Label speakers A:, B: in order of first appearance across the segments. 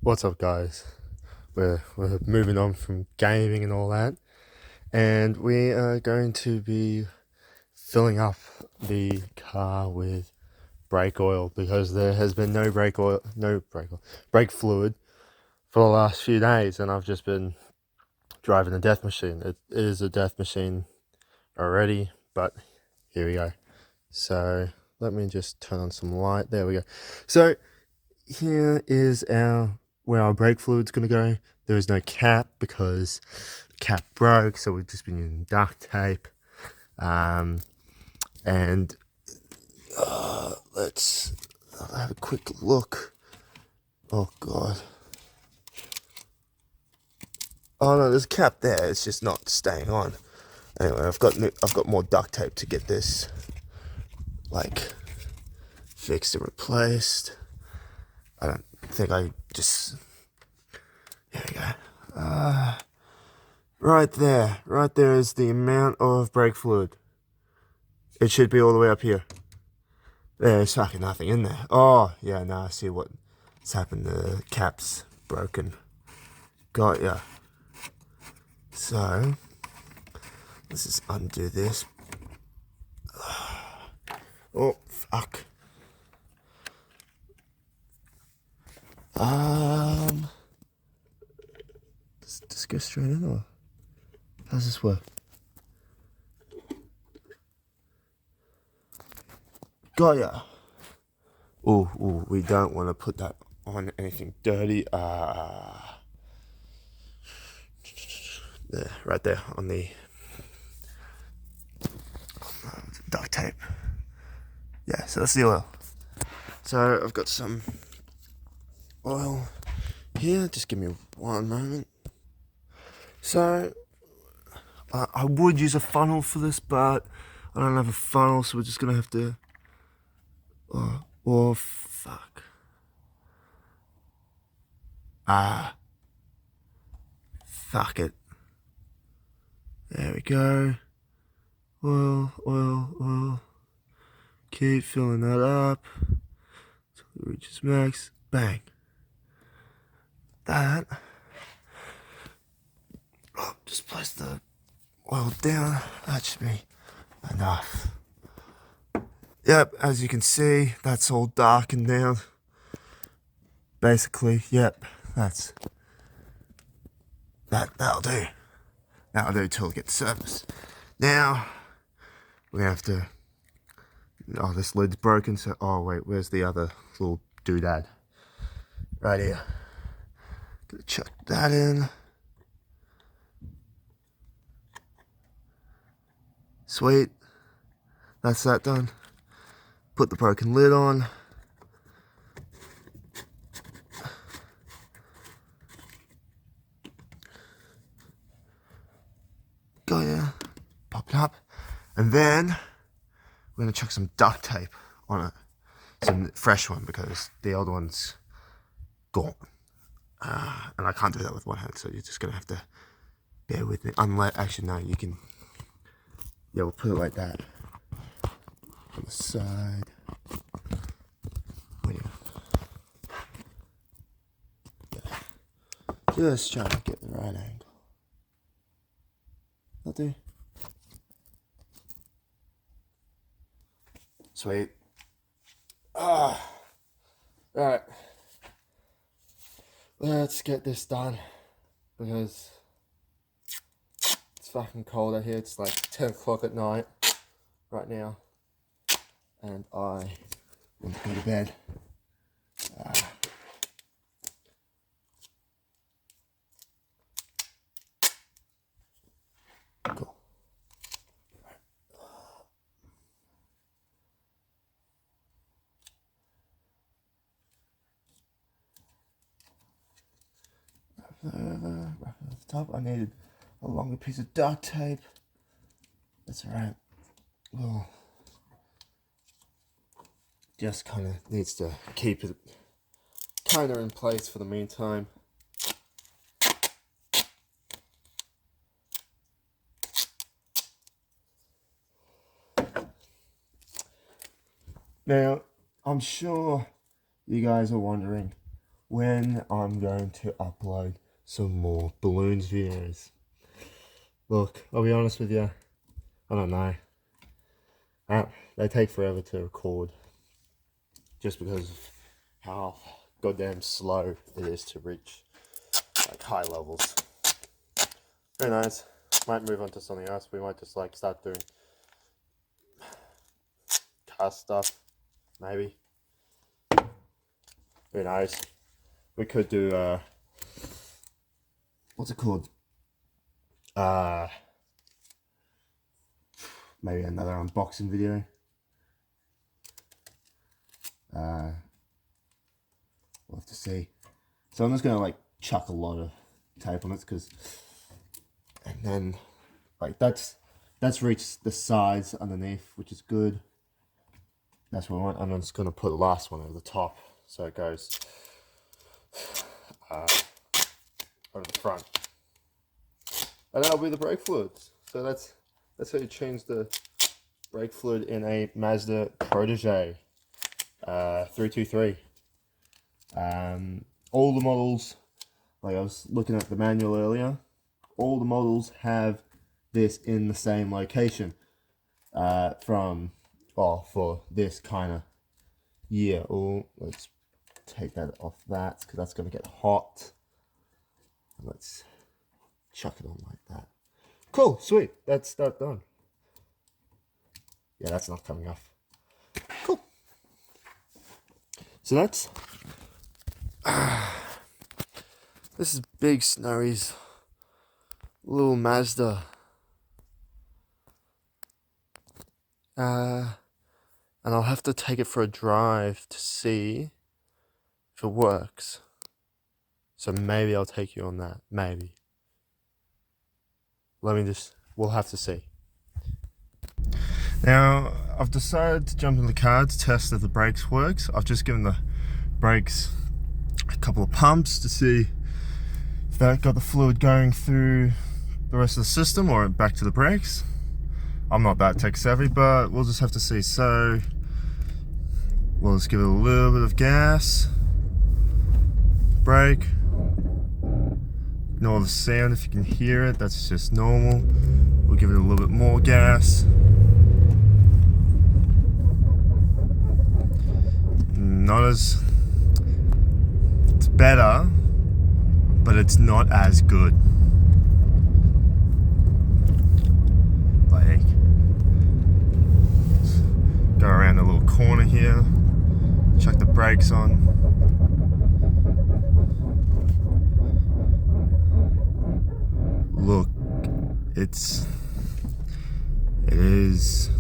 A: What's up, guys? We're moving on from gaming and all that, and we are going to be filling up the car with brake oil because there has been brake fluid for the last few days, and I've just been driving a death machine. It is a death machine already, but here we go. So let me just turn on some light. There we go. So here is where our brake fluid's gonna go. There is no cap because the cap broke, so we've just been using duct tape. And let's have a quick look. Oh god. Oh no, there's a cap there. It's just not staying on. Anyway, I've got more duct tape to get this like fixed and replaced. I don't think I just. Here we go. Right there is the amount of brake fluid. It should be all the way up here. There's fucking nothing in there. Oh, yeah, now I see what's happened. The cap's broken. Got ya. So, let's just undo this. Oh, fuck. Does this go straight in or how's this work? Got ya. Ooh, we don't want to put that on anything dirty. There, right there on the duct tape. Yeah, so that's the oil. So I've got some oil here. Just give me one moment. So I would use a funnel for this, but I don't have a funnel, so we're just gonna have to. Oh fuck. Fuck it. There we go. Oil. Keep filling that up until it reaches max. Bang. That. Just place the oil down. That should be enough. Yep, as you can see, that's all darkened down. Basically, yep, that'll do. That'll do till it gets serviced. Now we have to. Oh, this lid's broken. So, oh wait, where's the other little doodad? Right here. Gonna chuck that in. Sweet. That's that done. Put the broken lid on. Go yeah. Pop it up. And then we're gonna chuck some duct tape on it. Some fresh one because the old one's gone. And I can't do that with one hand, so you're just gonna have to bear with me. Actually, no, you can. Yeah, we'll put it like that on the side. Just trying to get the right angle. That'll do. Sweet. Right. Let's get this done because it's fucking cold out here. It's like 10 o'clock at night right now, and I want to go to bed. Cool. Wrap it off the top. I needed a longer piece of duct tape. That's alright. Well, just kind of needs to keep it kind of in place for the meantime. Now, I'm sure you guys are wondering when I'm going to upload some more balloons videos. Look, I'll be honest with you, I don't know. They take forever to record just because of how goddamn slow it is to reach like high levels. Who knows? Might move on to something else. We might just like start doing car stuff, maybe. Who knows? We could do what's it called? Maybe another unboxing video. We'll have to see. So I'm just gonna like chuck a lot of tape on it, and then like that's reached the sides underneath, which is good. That's what I want. And I'm just gonna put the last one over the top, so it goes over the front, and that'll be the brake fluids. So that's how you change the brake fluid in a Mazda Protege 323. All the models, like I was looking at the manual earlier, all the models have this in the same location for this kind of year. Oh, let's take that off that because that's going to get hot. Let's chuck it on like that. Cool, sweet, that's that done. Yeah, that's not coming off. Cool. So that's this is Big Snowy's little Mazda. And I'll have to take it for a drive to see if it works. So maybe I'll take you on that. Maybe. We'll have to see. Now, I've decided to jump in the car to test if the brakes works. I've just given the brakes a couple of pumps to see if that got the fluid going through the rest of the system or back to the brakes. I'm not that tech savvy, but we'll just have to see. So we'll just give it a little bit of gas, brake. Ignore the sound if you can hear it, that's just normal. We'll give it a little bit more gas. It's better, but it's not as good. Like, go around the little corner here, chuck the brakes on. Look, it is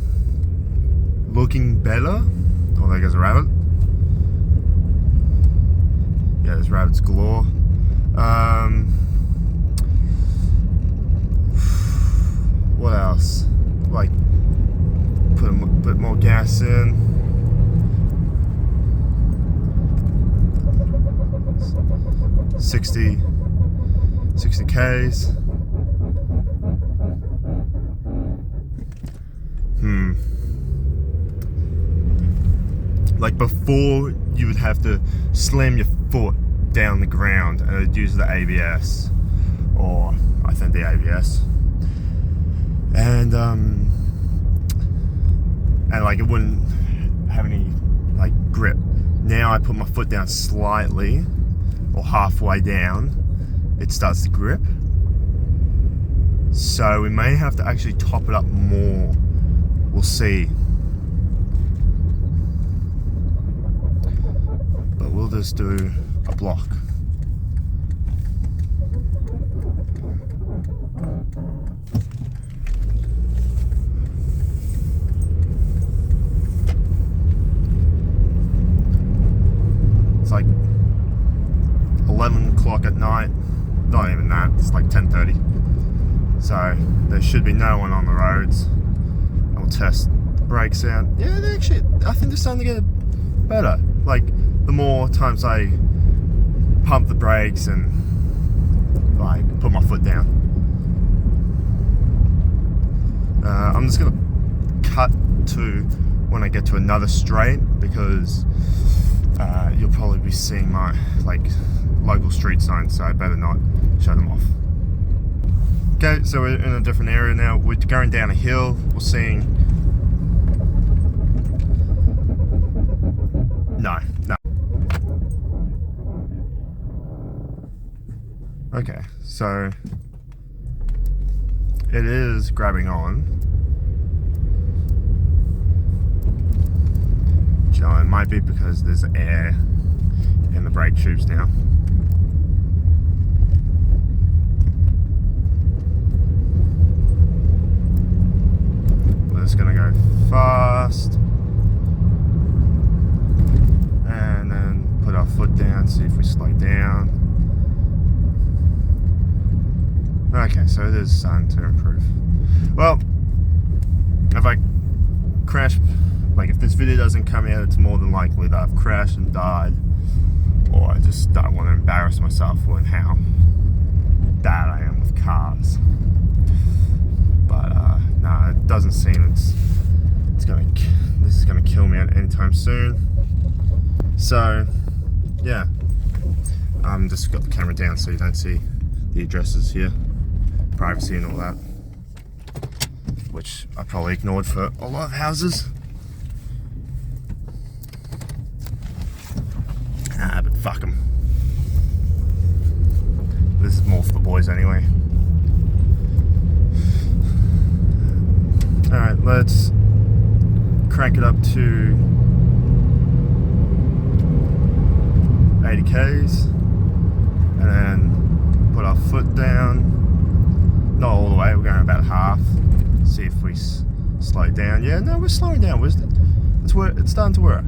A: looking better. Oh, there goes a rabbit. Yeah, there's rabbits galore. What else? Like, put a bit more gas in. $60 Ks. Like before, you would have to slam your foot down the ground and it'd use the ABS, or I think the ABS, and like it wouldn't have any like grip. Now I put my foot down slightly or halfway down, it starts to grip. So we may have to actually top it up more. We'll see. But we'll just do a block. It's like 11 o'clock at night. Not even that, it's like 10:30. So there should be no one on the roads. I'll test the brakes out. Yeah, they actually, I think they're starting to get better. Like, the more times I pump the brakes and like put my foot down. I'm just gonna cut to when I get to another straight, because you'll probably be seeing my local street signs, so I better not show them off. Okay, so we're in a different area now. We're going down a hill. We're seeing... No. Okay, so it is grabbing on. You know, it might be because there's air in the brake tubes now. We're just gonna go fast and then put our foot down, see if we slow down. Okay, so it is starting to improve. Well, if I crash, if this video doesn't come out, it's more than likely that I've crashed and died, or I just don't want to embarrass myself with how bad I am with cars. But no, it doesn't seem this is gonna kill me anytime soon. So yeah, just got the camera down so you don't see the addresses here, privacy and all that, which I probably ignored for a lot of houses. But fuck them. This is more for the boys anyway. Alright, let's crank it up to 80 k's and then put our foot down. Not all the way, we're going about half. See if we slow down. Yeah, no, we're slowing down. It's starting to work.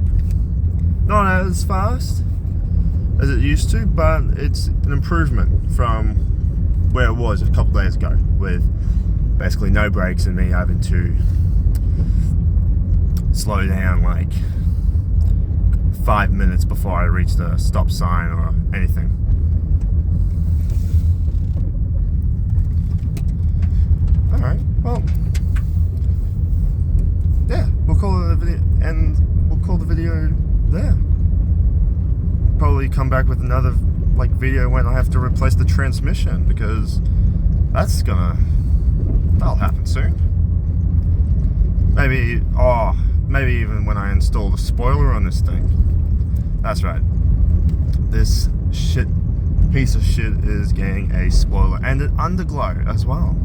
A: Not as fast as it used to, but it's an improvement from where it was a couple days ago, with basically no brakes and me having to slow down 5 minutes before I reach the stop sign or anything. Alright, well, yeah, we'll call it a video, and we'll call the video there. Probably come back with another video when I have to replace the transmission, because that'll happen soon. Maybe even when I install the spoiler on this thing. That's right, this piece of shit is getting a spoiler and an underglow as well.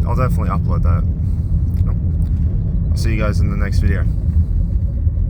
A: I'll definitely upload that. I'll see you guys in the next video.